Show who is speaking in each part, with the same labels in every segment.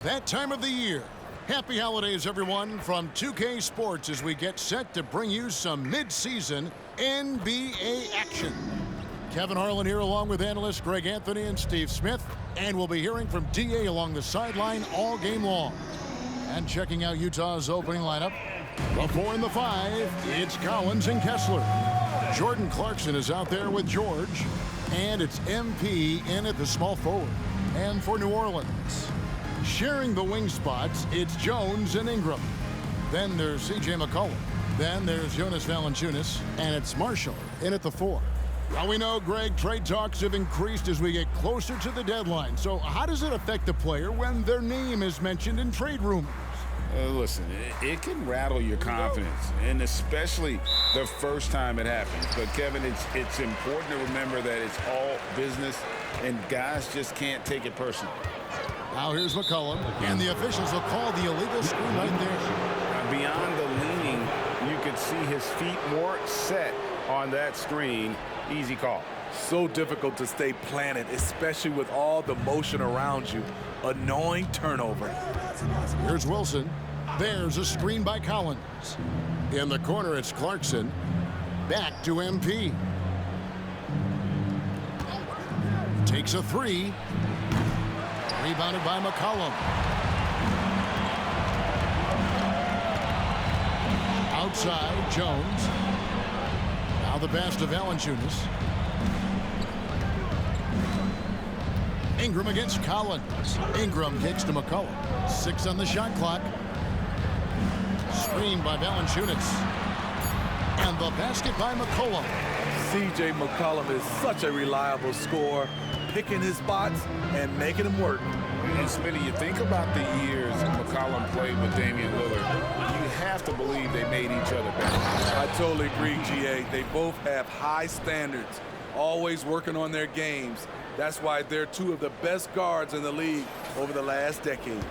Speaker 1: That time of the year. Happy holidays, everyone, from 2K Sports as we get set to bring you some mid-season NBA action. Kevin Harlan here along with analysts Greg Anthony and Steve Smith, and we'll be hearing from DA along the sideline all game long. And checking out Utah's opening lineup, the 4 and the 5, it's Collins and Kessler. Jordan Clarkson is out there with George, and it's MP in at the small forward. And for New Orleans, sharing the wing spots, it's Jones and Ingram. Then there's C.J. McCollum. Then there's Jonas Valanciunas, and it's Marshall in at the 4. Now we know, Greg, trade talks have increased as we get closer to the deadline. So how does it affect a player when their name is mentioned in trade rumors?
Speaker 2: Listen, it can rattle your confidence, and especially the first time it happens. But, Kevin, it's important to remember that it's all business, and guys just can't take it personally.
Speaker 1: Now here's McCollum, and the officials will call the illegal screen right there.
Speaker 2: Beyond the leaning, you could see his feet more set on that screen. Easy call.
Speaker 3: So difficult to stay planted, especially with all the motion around you. Annoying turnover.
Speaker 1: Here's Wilson. There's a screen by Collins. In the corner, it's Clarkson. Back to MP. Takes a 3. Rebounded by McCollum. Outside, Jones. Now the pass to Valanciunas. Ingram against Collins. Ingram kicks to McCollum. 6 on the shot clock. Screen by Valanciunas. And the basket by McCollum.
Speaker 3: C.J. McCollum is such a reliable scorer, picking his spots and making them work.
Speaker 2: And Smitty, you think about the years McCollum played with Damian Lillard, you have to believe they made each other better.
Speaker 3: I totally agree, G.A. They both have high standards, always working on their games. That's why they're two of the best guards in the league over the last decade.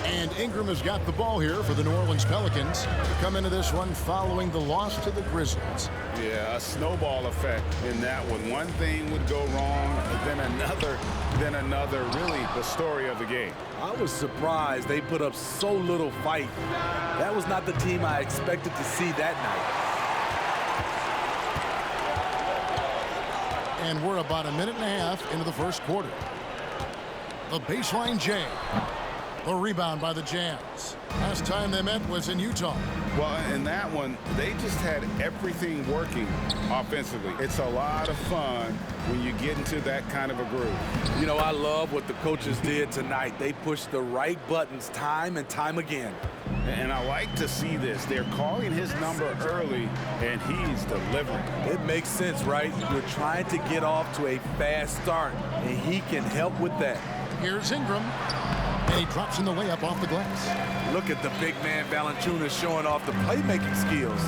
Speaker 1: And Ingram has got the ball here for the New Orleans Pelicans to come into this one following the loss to the Grizzlies.
Speaker 2: Yeah, a snowball effect in that one. One thing would go wrong, then another. Really the story of the game.
Speaker 3: I was surprised they put up so little fight. That was not the team I expected to see that night.
Speaker 1: And we're about a minute and a half into the first quarter. The baseline J. The rebound by the Jazz. Last time they met was in Utah.
Speaker 2: Well, in that one, they just had everything working offensively. It's a lot of fun when you get into that kind of a groove.
Speaker 3: You know, I love what the coaches did tonight. They pushed the right buttons time and time again.
Speaker 2: And I like to see this. They're calling his number early, and he's delivering.
Speaker 3: It makes sense, right? You're trying to get off to a fast start, and he can help with that.
Speaker 1: Here's Ingram. And he drops in the layup off the glass.
Speaker 3: Look at the big man Valanciunas showing off the playmaking skills.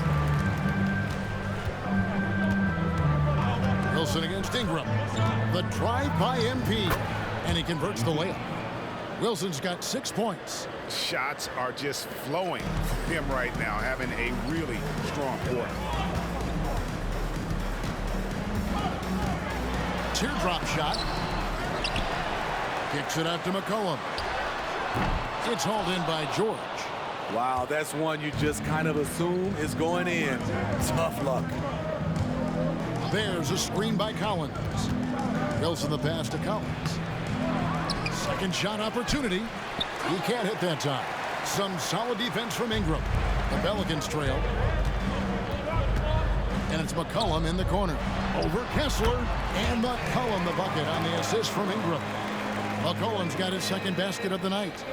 Speaker 1: Wilson against Ingram. The drive by MP. And he converts the layup. Wilson's got 6 points.
Speaker 2: Shots are just flowing for him right now, having a really strong quarter.
Speaker 1: Teardrop shot. Kicks it out to McCollum. It's hauled in by George.
Speaker 3: Wow, that's one you just kind of assume is going in. Tough luck.
Speaker 1: There's a screen by Collins. Wilson the pass to Collins. Second shot opportunity. He can't hit that time. Some solid defense from Ingram. The Pelicans trail. And it's McCollum in the corner. Over Kessler. And McCollum the bucket on the assist from Ingram. McCollum's got his second basket of the night.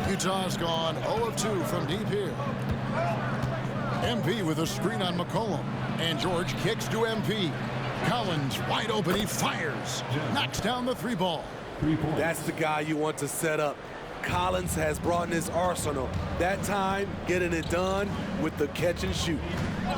Speaker 1: Utah's gone 0 of 2 from deep here. MP with a screen on McCollum. And George kicks to MP. Collins wide open. He fires. Knocks down the 3 ball.
Speaker 3: That's the guy you want to set up. Collins has brought in his arsenal. That time, getting it done with the catch and shoot.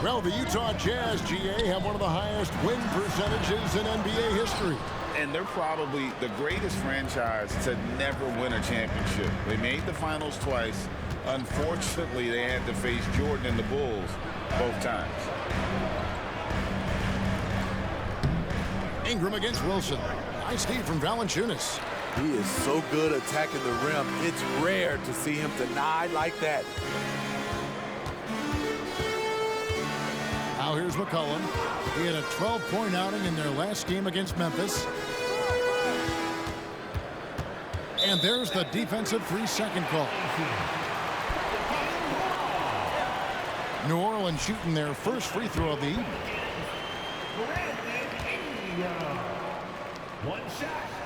Speaker 1: Well, the Utah Jazz, GA, have one of the highest win percentages in NBA history.
Speaker 2: And they're probably the greatest franchise to never win a championship. They made the finals twice. Unfortunately, they had to face Jordan and the Bulls both times.
Speaker 1: Ingram against Wilson. Nice feed from Valanciunas.
Speaker 3: He is so good attacking the rim. It's rare to see him denied like that.
Speaker 1: Now here's McCollum. He had a 12-point outing in their last game against Memphis. And there's the defensive 3-second call. New Orleans shooting their first free throw of the evening.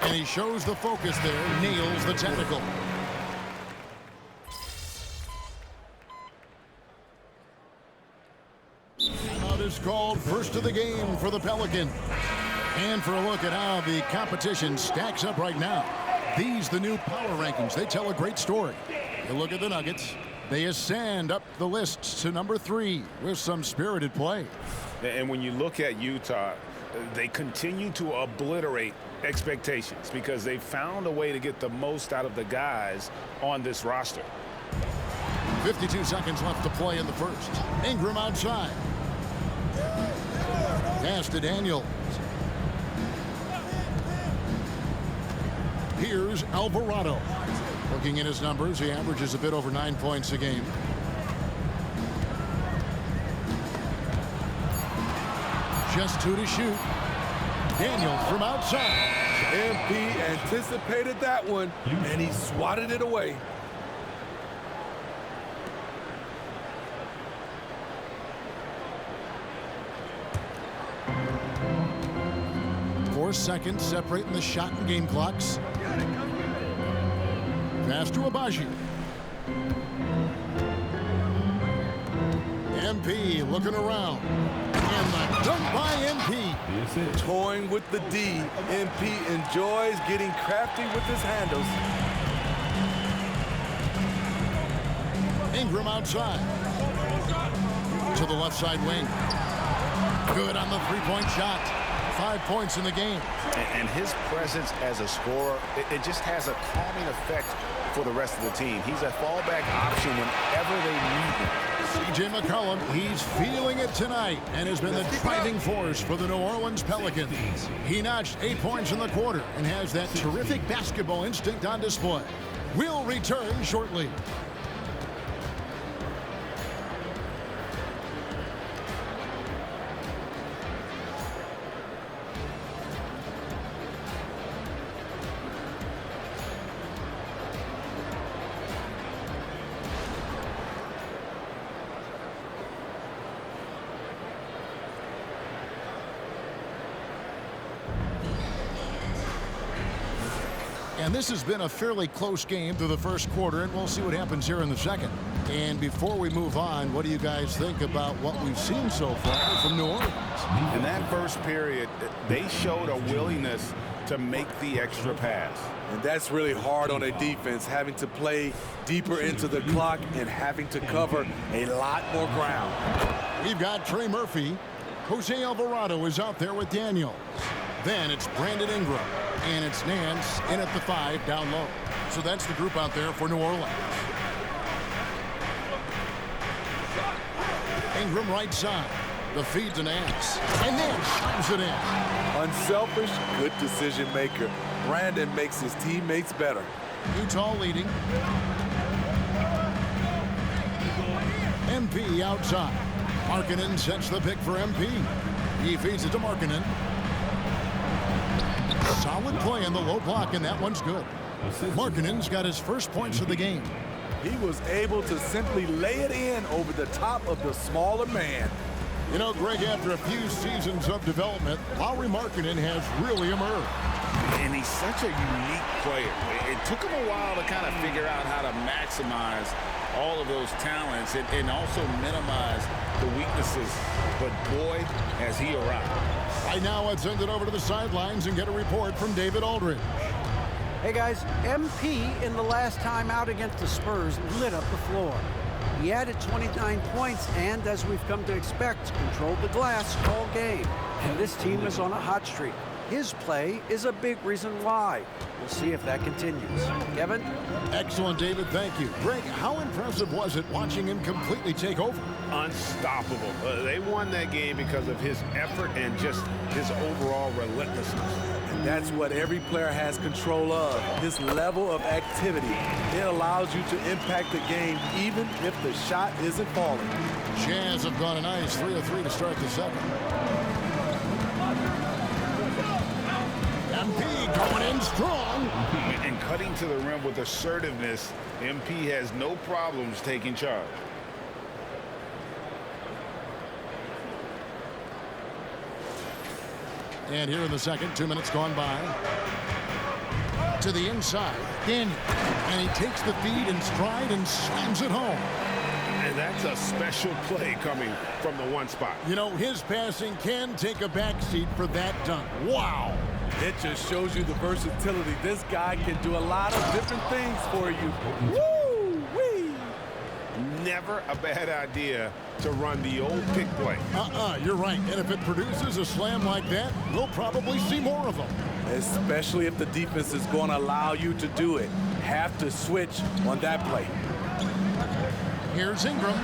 Speaker 1: And he shows the focus there, nails the technical. Timeout is called, first of the game for the Pelicans. And for a look at how the competition stacks up right now. These, the new power rankings, they tell a great story. You look at the Nuggets, they ascend up the list to number 3 with some spirited play.
Speaker 2: And when you look at Utah, they continue to obliterate expectations because they found a way to get the most out of the guys on this roster.
Speaker 1: 52 seconds left to play in the first. Ingram outside. Pass to Daniels. Here's Alvarado. Looking at his numbers, he averages a bit over 9 points a game. Just 2 to shoot. Daniels from outside.
Speaker 3: MP anticipated that one, and he swatted it away.
Speaker 1: Four seconds separating the shot and game clocks. Pass to Abaji. MP looking around. And the dunk by MP.
Speaker 3: Toying with the D. MP enjoys getting crafty with his handles.
Speaker 1: Ingram outside. To the left side wing. Good on the three-point shot. 5 points in the game.
Speaker 2: And his presence as a scorer, it just has a calming effect for the rest of the team. He's a fallback option whenever they need him.
Speaker 1: C.J. McCollum, he's feeling it tonight and has been the driving force for the New Orleans Pelicans. He notched 8 points in the quarter and has that terrific basketball instinct on display. We'll return shortly. And this has been a fairly close game through the first quarter, and we'll see what happens here in the second. And before we move on, what do you guys think about what we've seen so far from New Orleans?
Speaker 2: In that first period, they showed a willingness to make the extra pass.
Speaker 3: And that's really hard on a defense, having to play deeper into the clock and having to cover a lot more ground.
Speaker 1: We've got Trey Murphy. Jose Alvarado is out there with Daniels. Then it's Brandon Ingram. And it's Nance in at the 5 down low. So that's the group out there for New Orleans. Ingram right side. The feed to Nance. And Nance shoves it in.
Speaker 3: Unselfish, good decision maker. Brandon makes his teammates better.
Speaker 1: Utah leading. MP outside. Markkanen sets the pick for MP. He feeds it to Markkanen. Solid play in the low block, and that one's good. Markkanen's got his first points of the game.
Speaker 3: He was able to simply lay it in over the top of the smaller man.
Speaker 1: You know, Greg, after a few seasons of development, Lauri Markkanen has really emerged.
Speaker 2: And he's such a unique player. It took him a while to kind of figure out how to maximize all of those talents and also minimize the weaknesses. But boy, has he arrived.
Speaker 1: Right now, let's send it over to the sidelines and get a report from David Aldridge.
Speaker 4: Hey guys, MP in the last time out against the Spurs lit up the floor. He added 29 points and, as we've come to expect, controlled the glass all game. And this team is on a hot streak. His play is a big reason why. We'll see if that continues. Kevin?
Speaker 1: Excellent, David. Thank you. Greg, how impressive was it watching him completely take over?
Speaker 2: Unstoppable. They won that game because of his effort and just his overall relentlessness.
Speaker 3: That's what every player has control of, this level of activity. It allows you to impact the game even if the shot isn't falling.
Speaker 1: Jazz have gone a nice 3 of 3 to start the second. MP going in strong.
Speaker 2: And cutting to the rim with assertiveness, MP has no problems taking charge.
Speaker 1: And here in the second, 2 minutes gone by. To the inside, Daniel. And he takes the feed in stride and slams it home.
Speaker 5: And that's a special play coming from the one spot.
Speaker 1: You know, his passing can take a backseat for that dunk. Wow.
Speaker 3: It just shows you the versatility. This guy can do a lot of different things for you. Woo-wee!
Speaker 5: Never a bad idea to run the old pick play.
Speaker 1: You're right. And if it produces a slam like that, we'll probably see more of them.
Speaker 3: Especially if the defense is going to allow you to do it. Have to switch on that play.
Speaker 1: Here's Ingram.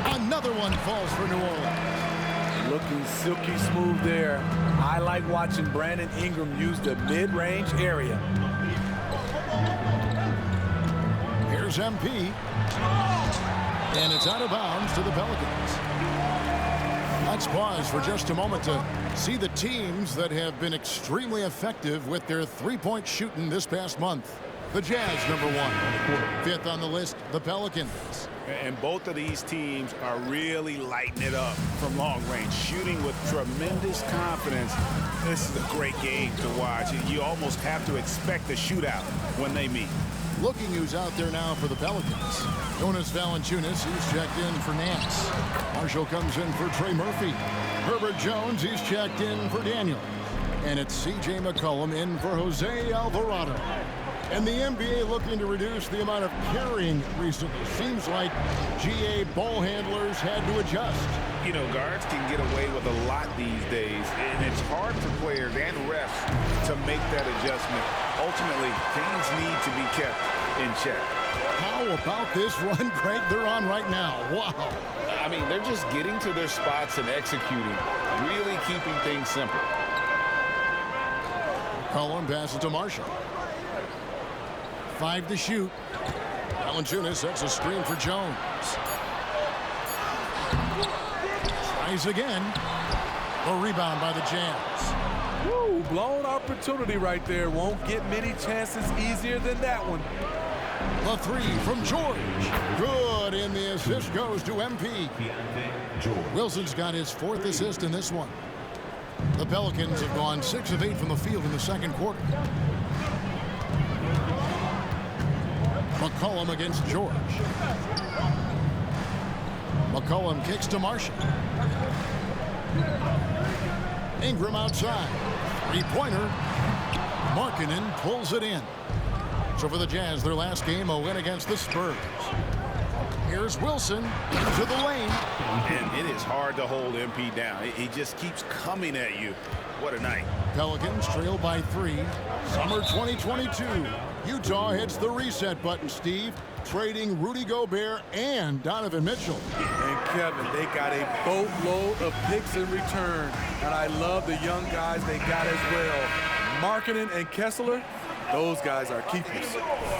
Speaker 1: Another one falls for New Orleans.
Speaker 3: Looking silky smooth there. I like watching Brandon Ingram use the mid-range area.
Speaker 1: Here's MP. And it's out of bounds to the Pelicans. Let's pause for just a moment to see the teams that have been extremely effective with their three-point shooting this past month. The Jazz, number 1. Fifth on the list, the Pelicans.
Speaker 2: And both of these teams are really lighting it up from long range, shooting with tremendous confidence. This is a great game to watch. You almost have to expect a shootout when they meet.
Speaker 1: Looking who's out there now for the Pelicans. Jonas Valanciunas, he's checked in for Nance. Marshall comes in for Trey Murphy. Herbert Jones, he's checked in for Daniel. And it's C.J. McCollum in for Jose Alvarado. And the NBA looking to reduce the amount of carrying recently. Seems like GA ball handlers had to adjust.
Speaker 2: You know, guards can get away with a lot these days, and it's hard for players and refs to make that adjustment. Ultimately, things need to be kept in check.
Speaker 1: How about this run, Greg, they're on right now? Wow.
Speaker 2: I mean, they're just getting to their spots and executing, really keeping things simple.
Speaker 1: Cullen passes to Marshall. 5 to shoot. Valanciunas sets a screen for Jones. Tries again. A rebound by the Jazz.
Speaker 3: Woo, blown opportunity right there. Won't get many chances easier than that one.
Speaker 1: The 3 from George. Good, and the assist goes to MP. Wilson's got his 4th assist in this one. The Pelicans have gone 6 of 8 from the field in the second quarter. McCollum against George. McCollum kicks to Marshall. Ingram outside. Three-pointer. Markkanen pulls it in. So for the Jazz, their last game, a win against the Spurs. Here's Wilson into the lane.
Speaker 2: And it is hard to hold MP down. He just keeps coming at you. What a night.
Speaker 1: Pelicans trail by 3. Summer 2022. Utah hits the reset button, Steve, trading Rudy Gobert and Donovan Mitchell.
Speaker 3: And Kevin, they got a boatload of picks in return. And I love the young guys they got as well. Markkanen and Kessler, those guys are keepers.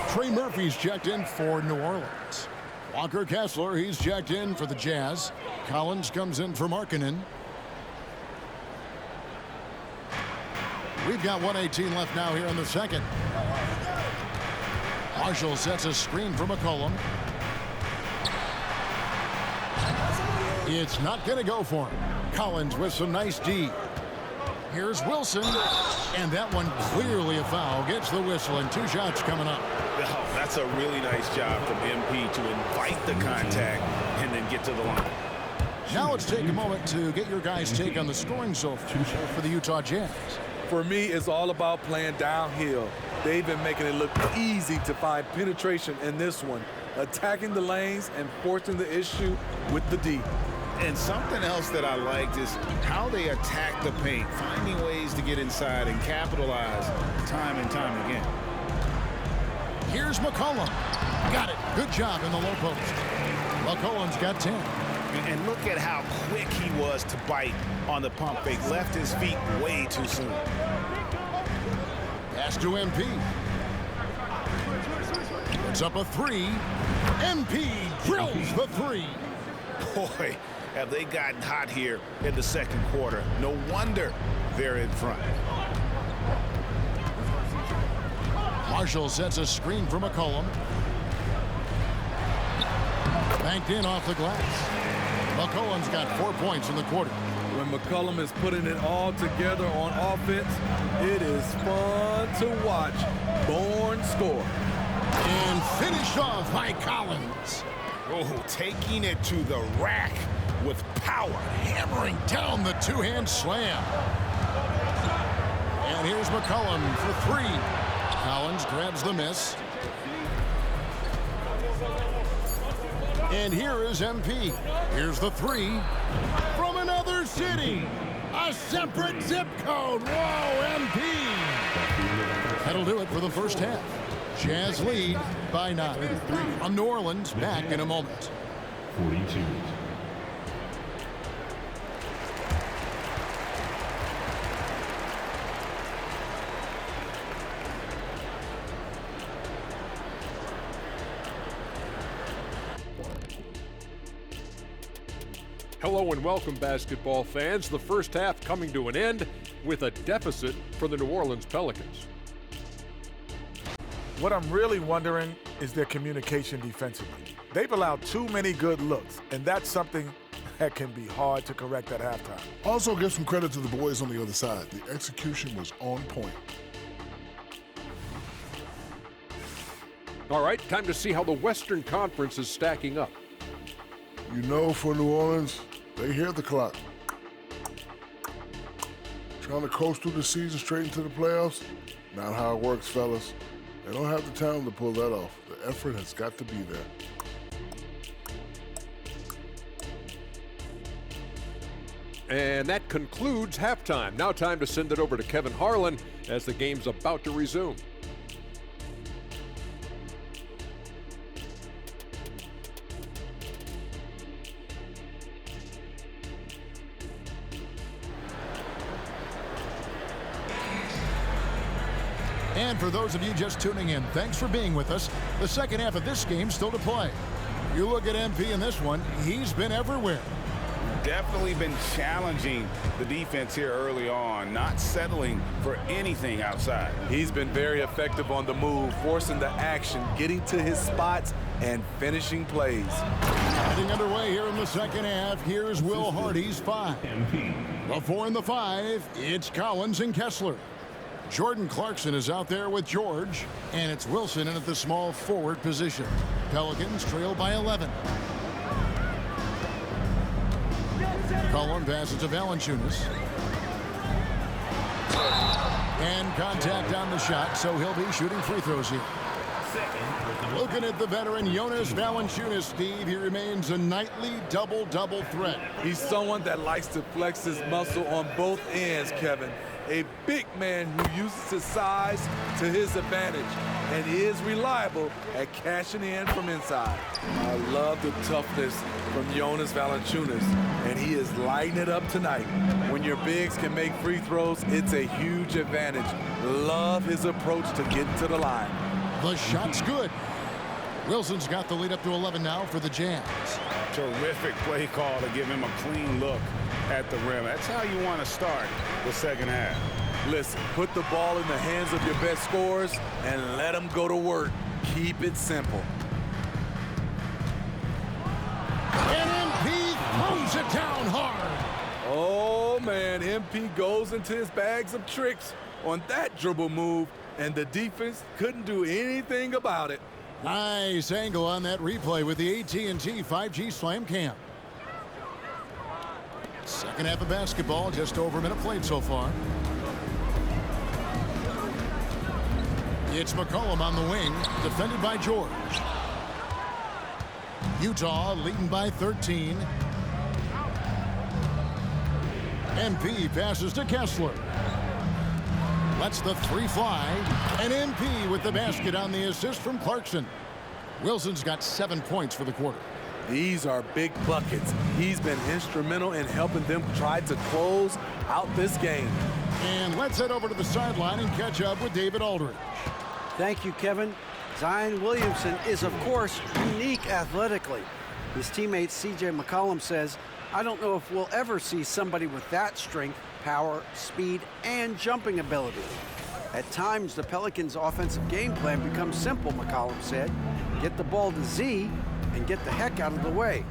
Speaker 1: Trey Murphy's checked in for New Orleans. Walker Kessler, he's checked in for the Jazz. Collins comes in for Markkanen. We've got 1:18 left now here in the second. Marshall sets a screen for McCollum. It's not going to go for him. Collins with some nice D. Here's Wilson, and that one clearly a foul. Gets the whistle, and 2 shots coming up.
Speaker 2: Oh, that's a really nice job from MP to invite the contact and then get to the line.
Speaker 1: Now let's take a moment to get your guys' take on the scoring so far for the Utah Jazz.
Speaker 3: For me, it's all about playing downhill. They've been making it look easy to find penetration in this one, attacking the lanes and forcing the issue with the D.
Speaker 2: And something else that I liked is how they attack the paint, finding ways to get inside and capitalize time and time again.
Speaker 1: Here's McCollum. Got it. Good job in the low post. McCollum's got 10.
Speaker 2: And look at how quick he was to bite on the pump fake. Left his feet way too soon.
Speaker 1: Pass to MP. It's up a three. MP drills the three.
Speaker 5: Boy, have they gotten hot here in the second quarter. No wonder they're in front.
Speaker 1: Marshall sets a screen for McCollum. Banked in off the glass. McCollum's got 4 points in the quarter.
Speaker 3: When McCollum is putting it all together on offense, it is fun to watch. Born score.
Speaker 1: And finished off by Collins.
Speaker 5: Oh, taking it to the rack with power.
Speaker 1: Hammering down the two-hand slam. And here's McCollum for three. Collins grabs the miss. And here is MP. Here's the three. From another city. A separate zip code. Whoa, MP. That'll do it for the first half. Jazz lead by 9. From New Orleans, back in a moment.
Speaker 6: 42.
Speaker 7: Hello and welcome, basketball fans. The first half coming to an end with a deficit for the New Orleans Pelicans.
Speaker 8: What I'm really wondering is their communication defensively. They've allowed too many good looks, and that's something that can be hard to correct at halftime.
Speaker 9: Also, give some credit to the boys on the other side. The execution was on point.
Speaker 7: All right, time to see how the Western Conference is stacking up.
Speaker 9: You know, for New Orleans, they hear the clock. Trying to coast through the season straight into the playoffs? Not how it works, fellas. They don't have the talent to pull that off. The effort has got to be there.
Speaker 7: And that concludes halftime. Now time to send it over to Kevin Harlan as the game's about to resume.
Speaker 1: And for those of you just tuning in, thanks for being with us. The second half of this game still to play. You look at MP in this one, he's been everywhere.
Speaker 2: Definitely been challenging the defense here early on, not settling for anything outside.
Speaker 3: He's been very effective on the move, forcing the action, getting to his spots, and finishing plays.
Speaker 1: Getting underway here in the second half. Here's Will Hardy's 5. The 4 and the 5, it's Collins and Kessler. Jordan Clarkson is out there with George, and it's Wilson in at the small forward position. Pelicans trail by 11. Cullen passes to Valanciunas. And contact on the shot, so he'll be shooting free throws here. Looking at the veteran Jonas Valanciunas, Steve, he remains a nightly double-double threat.
Speaker 3: He's someone that likes to flex his muscle on both ends, Kevin. A big man who uses his size to his advantage and is reliable at cashing in from inside. I love the toughness from Jonas Valanciunas, and he is lighting it up tonight. When your bigs can make free throws, it's a huge advantage. Love his approach to getting to the line.
Speaker 1: The shot's good. Wilson's got the lead up to 11 now for the Jazz.
Speaker 2: Terrific play call to give him a clean look at the rim. That's how you want to start the second half.
Speaker 3: Listen, put the ball in the hands of your best scorers and let them go to work. Keep it simple.
Speaker 1: And MP throws it down hard.
Speaker 3: Oh, man, MP goes into his bags of tricks on that dribble move, and the defense couldn't do anything about it.
Speaker 1: Nice angle on that replay with the AT&T 5G Slam Cam. Second half of basketball, just over a minute played so far. It's McCollum on the wing, defended by George. Utah leading by 13. MP passes to Kessler. Lets the three fly. And MP with the basket on the assist from Clarkson. Wilson's got 7 points for the quarter.
Speaker 3: These are big buckets. He's been instrumental in helping them try to close out this game.
Speaker 1: And let's head over to the sideline and catch up with David Aldridge.
Speaker 4: Thank you, Kevin. Zion Williamson is, of course, unique athletically. His teammate C.J. McCollum says, "I don't know if we'll ever see somebody with that strength, power, speed, and jumping ability." At times, the Pelicans' offensive game plan becomes simple, McCollum said. Get the ball to Z and get the heck out of the way.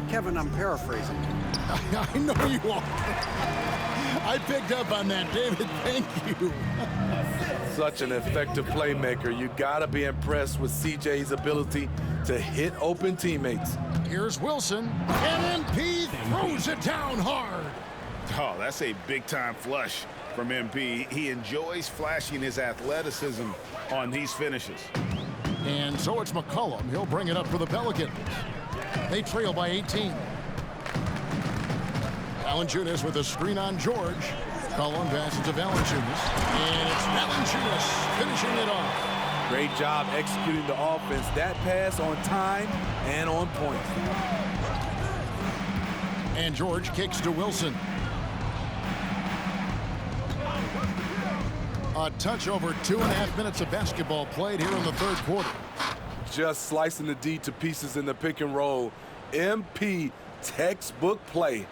Speaker 4: Kevin, I'm paraphrasing.
Speaker 1: I know you are. I picked up on that, David. Thank you.
Speaker 3: Such an effective playmaker. You gotta be impressed with CJ's ability to hit open teammates.
Speaker 1: Here's Wilson, and MP throws it down hard.
Speaker 2: Oh, that's a big-time flush from MP. He enjoys flashing his athleticism on these finishes.
Speaker 1: And so it's McCollum. He'll bring it up for the Pelicans. They trail by 18. Valanciunas with a screen on George. McCollum passes to Valanciunas. And it's Valanciunas finishing it off.
Speaker 3: Great job executing the offense. That pass on time and on point.
Speaker 1: And George kicks to Wilson. A touch over 2.5 minutes of basketball played here in the third quarter.
Speaker 3: Just slicing the D to pieces in the pick and roll. MP textbook play.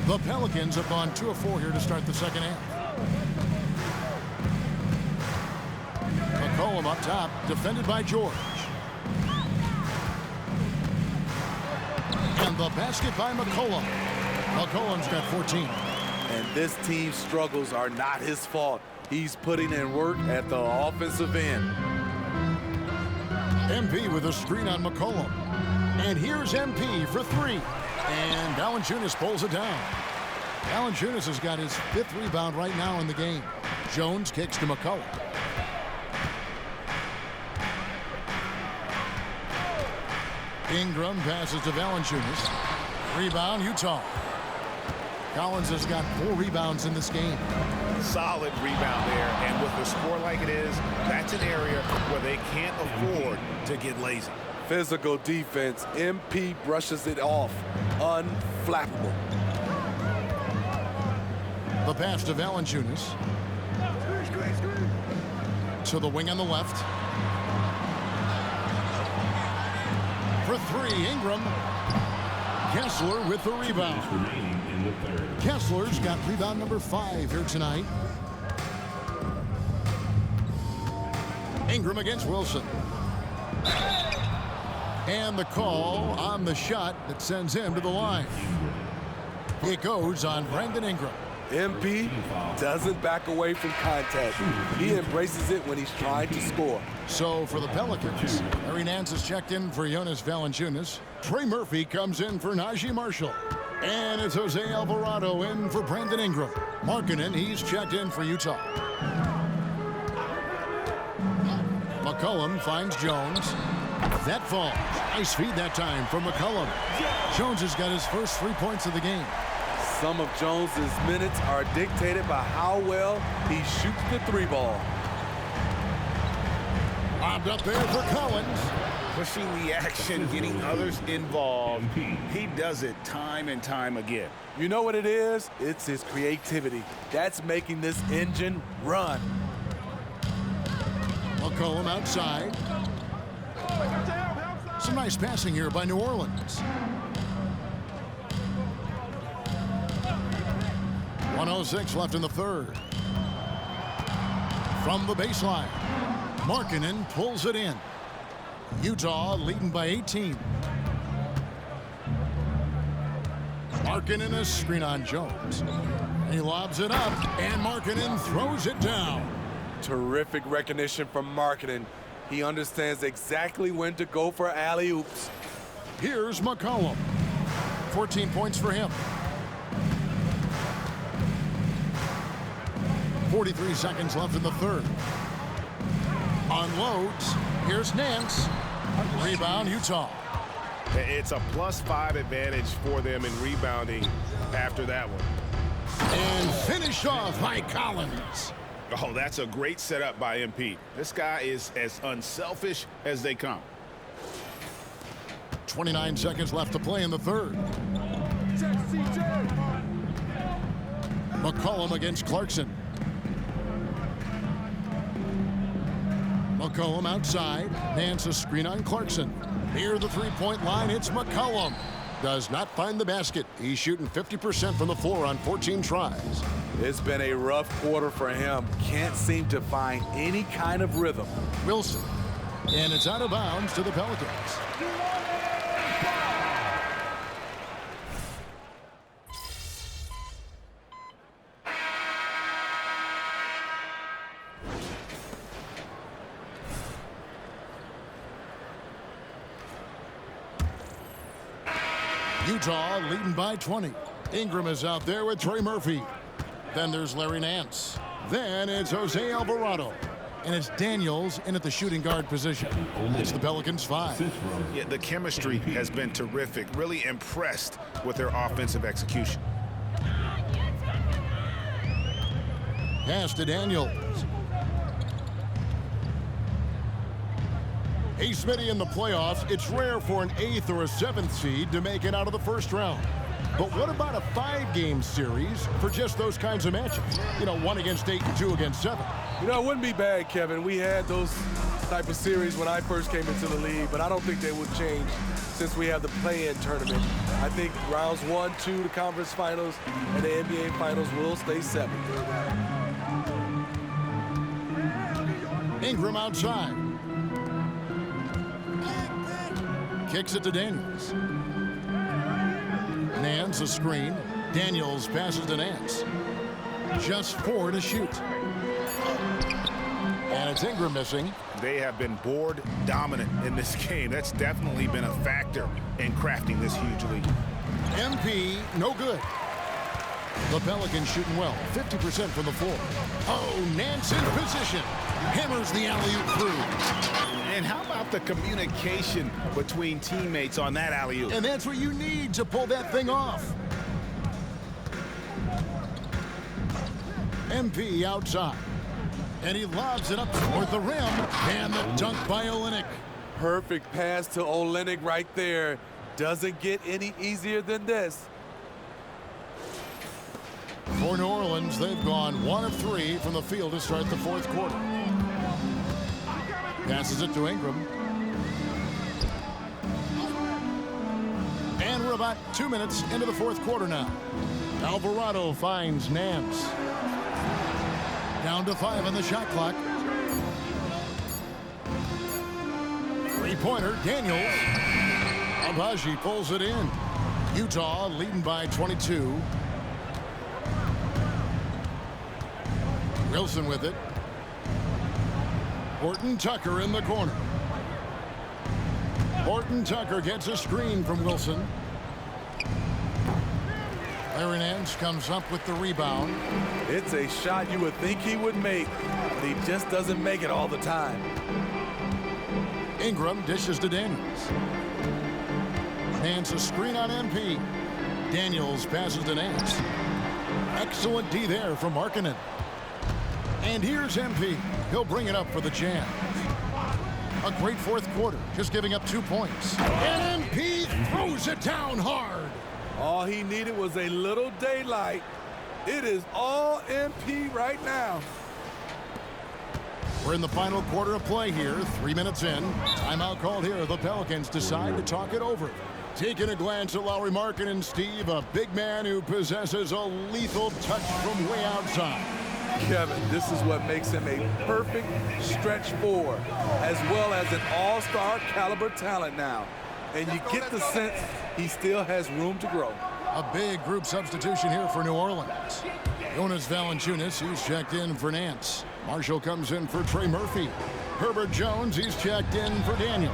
Speaker 1: The Pelicans have gone 2 of 4 here to start the second half. McCollum up top, defended by George. And the basket by McCollum. McCollum's got 14.
Speaker 3: And this team's struggles are not his fault. He's putting in work at the offensive end.
Speaker 1: MP with a screen on McCollum. And here's MP for 3. And Valanciunas pulls it down. Valanciunas has got his 5th rebound right now in the game. Jones kicks to McCollum. Ingram passes to Valanciunas. Rebound, Utah. Collins has got 4 rebounds in this game.
Speaker 5: Solid rebound there, and with the score like it is, that's an area where they can't afford to get lazy.
Speaker 3: Physical defense. MP brushes it off. Unflappable.
Speaker 1: The pass to Valanciunas. To the wing on the left. For 3, Ingram. Kessler with the rebound. Kessler's got rebound number 5 here tonight. Ingram against Wilson. And the call on the shot that sends him to the line. It goes on Brandon Ingram.
Speaker 3: MP doesn't back away from contact. He embraces it when he's trying to score.
Speaker 1: So for the Pelicans, Larry Nance has checked in for Jonas Valanciunas. Trey Murphy comes in for Najee Marshall. And it's Jose Alvarado in for Brandon Ingram. Markkanen, he's checked in for Utah. McCollum finds Jones. That falls. Nice feed that time from McCollum. Jones has got his first 3 points of the game.
Speaker 3: Some of Jones's minutes are dictated by how well he shoots the 3 ball.
Speaker 1: Lobbed up there for Collins.
Speaker 2: Pushing the action, getting others involved. He does it time and time again.
Speaker 3: You know what it is? It's his creativity. That's making this engine run.
Speaker 1: McCollum outside. Some nice passing here by New Orleans. 1:06 left in the third. From the baseline, Markkanen pulls it in. Utah leading by 18. Markkanen a screen on Jones. He lobs it up, and Markkanen throws it down.
Speaker 3: Terrific recognition from Markkanen. He understands exactly when to go for alley-oops.
Speaker 1: Here's McCollum. 14 points for him. 43 seconds left in the third. Unloads. Here's Nance. Rebound, Utah.
Speaker 5: It's a +5 advantage for them in rebounding after that one.
Speaker 1: And finished off by Collins.
Speaker 2: Oh, that's a great setup by MP. This guy is as unselfish as they come.
Speaker 1: 29 seconds left to play in the third. McCollum against Clarkson. McCollum outside. Nance a screen on Clarkson. Near the three-point line, it's McCollum. Does not find the basket. He's shooting 50% from the floor on 14 tries.
Speaker 3: It's been a rough quarter for him. Can't seem to find any kind of rhythm.
Speaker 1: Wilson. And it's out of bounds to the Pelicans. Utah leading by 20. Ingram is out there with Trey Murphy. Then there's Larry Nance. Then it's Jose Alvarado. And it's Daniels in at the shooting guard position. It's the Pelicans 5.
Speaker 5: Yeah, the chemistry has been terrific. Really impressed with their offensive execution.
Speaker 1: Pass to Daniels. Hey, Smitty, in the playoffs, it's rare for an 8th or a 7th seed to make it out of the first round. But what about a 5-game series for just those kinds of matches? You know, 1 against 8 and 2 against 7.
Speaker 3: You know, it wouldn't be bad, Kevin. We had those type of series when I first came into the league, but I don't think they would change since we have the play-in tournament. I think rounds 1, 2, the conference finals, and the NBA finals will stay 7.
Speaker 1: Ingram outside. Kicks it to Daniels. Nance a screen. Daniels passes to Nance. Just 4 to shoot. And it's Ingram missing.
Speaker 5: They have been board dominant in this game. That's definitely been a factor in crafting this huge lead.
Speaker 1: MP, no good. The Pelicans shooting well, 50% from the floor. Oh, Nance in position. Hammers the alley-oop through.
Speaker 5: And how about the communication between teammates on that alley-oop?
Speaker 1: And that's what you need to pull that thing off. MP outside. And he lobs it up toward the rim. And the dunk by Olynyk.
Speaker 3: Perfect pass to Olynyk right there. Doesn't get any easier than this.
Speaker 1: For New Orleans, they've gone 1 of 3 from the field to start the fourth quarter. Passes it to Ingram. And we're about 2 minutes into the fourth quarter now. Alvarado finds Nance. Down to 5 on the shot clock. Three-pointer, Daniels. Abaji pulls it in. Utah leading by 22. Wilson with it. Horton Tucker in the corner. Horton Tucker gets a screen from Wilson. Larry Nance comes up with the rebound.
Speaker 3: It's a shot you would think he would make, but he just doesn't make it all the time.
Speaker 1: Ingram dishes to Daniels. Nance a screen on MP. Daniels passes to Nance. Excellent D there from Markkanen. And here's MP. He'll bring it up for the Jam. A great fourth quarter, just giving up 2 points. And MP throws it down hard.
Speaker 3: All he needed was a little daylight. It is all MP right now.
Speaker 1: We're in the final quarter of play here, 3 minutes in. Timeout called here. The Pelicans decide to talk it over. Taking a glance at Lauri Markkanen, Steve, a big man who possesses a lethal touch from way outside.
Speaker 3: Kevin, this is what makes him a perfect stretch 4, as well as an all-star caliber talent now. And you get the sense he still has room to grow.
Speaker 1: A big group substitution here for New Orleans. Jonas Valanciunas, he's checked in for Nance. Marshall comes in for Trey Murphy. Herbert Jones, he's checked in for Daniel.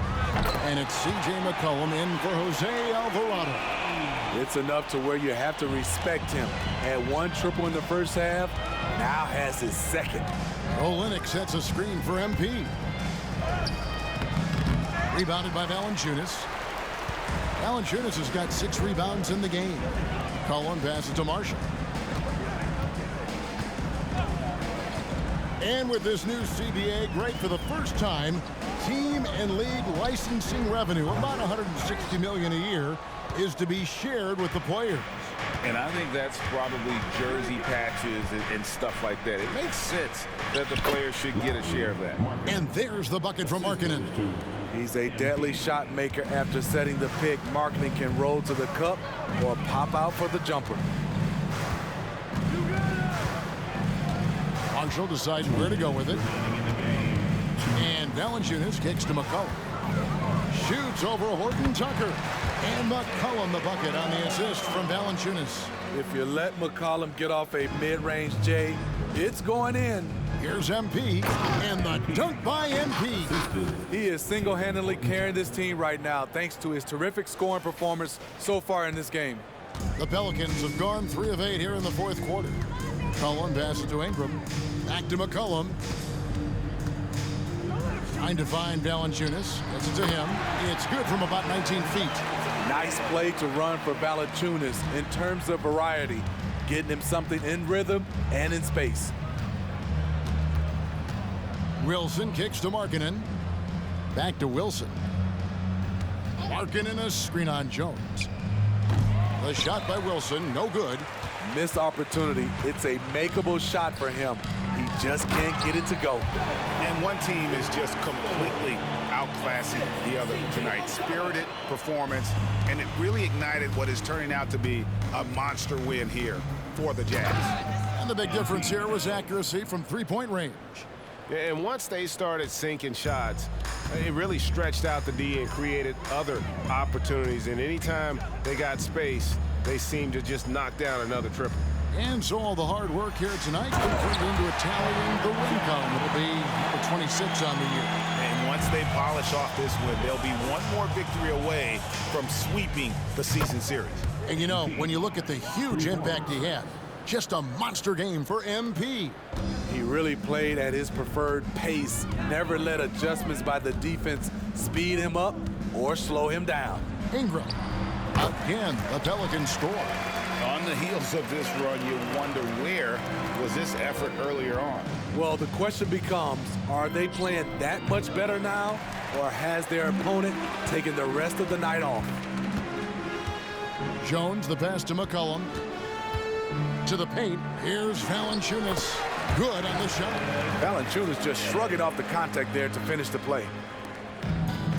Speaker 1: And it's C.J. McCollum in for Jose Alvarado.
Speaker 3: It's enough to where you have to respect him. Had 1 triple in the first half, now has his second.
Speaker 1: Olynyk sets a screen for MP. Rebounded by Valanciunas. Valanciunas has got 6 rebounds in the game. Cullen passes to Marshall. And with this new CBA, great for the first time, team and league licensing revenue, about $160 million a year, is to be shared with the players.
Speaker 2: And I think that's probably jersey patches and stuff like that. It makes sense that the players should get a share of that.
Speaker 1: And there's the bucket from Markkanen.
Speaker 3: He's a deadly shot maker after setting the pick. Markkanen can roll to the cup or pop out for the jumper.
Speaker 1: Marshall deciding where to go with it. And Valanciunas kicks to McCollum. Shoots over Horton Tucker. And McCollum the bucket on the assist from Valanciunas.
Speaker 3: If you let McCollum get off a mid-range J, it's going in.
Speaker 1: Here's MP, and the dunk by MP.
Speaker 3: He is single-handedly carrying this team right now thanks to his terrific scoring performance so far in this game.
Speaker 1: The Pelicans have gone 3 of 8 here in the fourth quarter. Cullen passes to Ingram. Back to McCollum. Trying to find Valanciunas. Gets it to him. It's good from about 19 feet.
Speaker 3: Nice play to run for Valanciunas in terms of variety, getting him something in rhythm and in space.
Speaker 1: Wilson kicks to Markkanen. Back to Wilson. Markkanen a screen on Jones. The shot by Wilson, no good.
Speaker 3: Missed opportunity. It's a makeable shot for him. He just can't get it to go.
Speaker 5: And one team is just completely outclassing the other tonight. Spirited performance, and it really ignited what is turning out to be a monster win here for the Jazz.
Speaker 1: And the big difference here was accuracy from three-point range.
Speaker 6: And once they started sinking shots, it really stretched out the D and created other opportunities. And anytime they got space, they seemed to just knock down another triple.
Speaker 1: And so all the hard work here tonight turned into a tally in the win column. It'll be number 26 on the year.
Speaker 5: And once they polish off this win, they'll be one more victory away from sweeping the season series.
Speaker 1: And you know, when you look at the huge impact he had, just a monster game for MP.
Speaker 3: He really played at his preferred pace, never let adjustments by the defense speed him up or slow him down.
Speaker 1: Ingram. Again, the Pelicans score.
Speaker 2: On the heels of this run, you wonder where was this effort earlier on?
Speaker 3: Well, the question becomes, are they playing that much better now, or has their opponent taken the rest of the night off?
Speaker 1: Jones, the pass to McCollum. To the paint. Here's Valanciunas. Good on the shot.
Speaker 3: Valanciunas just shrugging off the contact there to finish the play.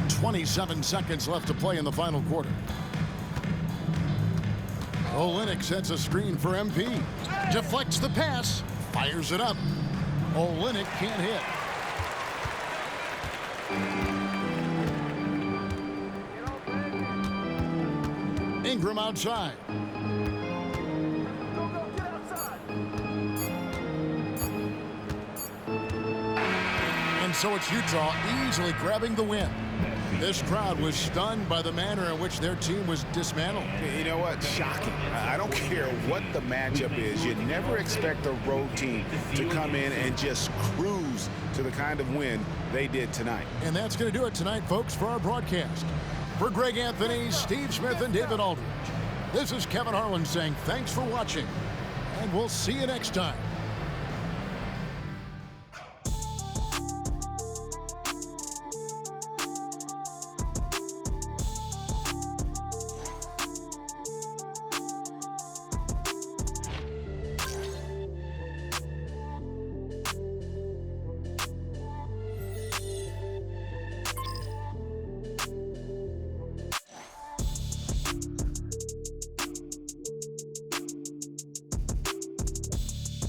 Speaker 1: 27 seconds left to play in the final quarter. Olynyk sets a screen for MP. Deflects the pass. Fires it up. Olynyk can't hit. Ingram outside. And so it's Utah easily grabbing the win. This crowd was stunned by the manner in which their team was dismantled.
Speaker 5: You know what? Shocking. I don't care what the matchup is. You never expect a road team to come in and just cruise to the kind of win they did tonight.
Speaker 1: And that's going to do it tonight, folks, for our broadcast. For Greg Anthony, Steve Smith, and David Aldridge, this is Kevin Harlan saying thanks for watching, and we'll see you next time.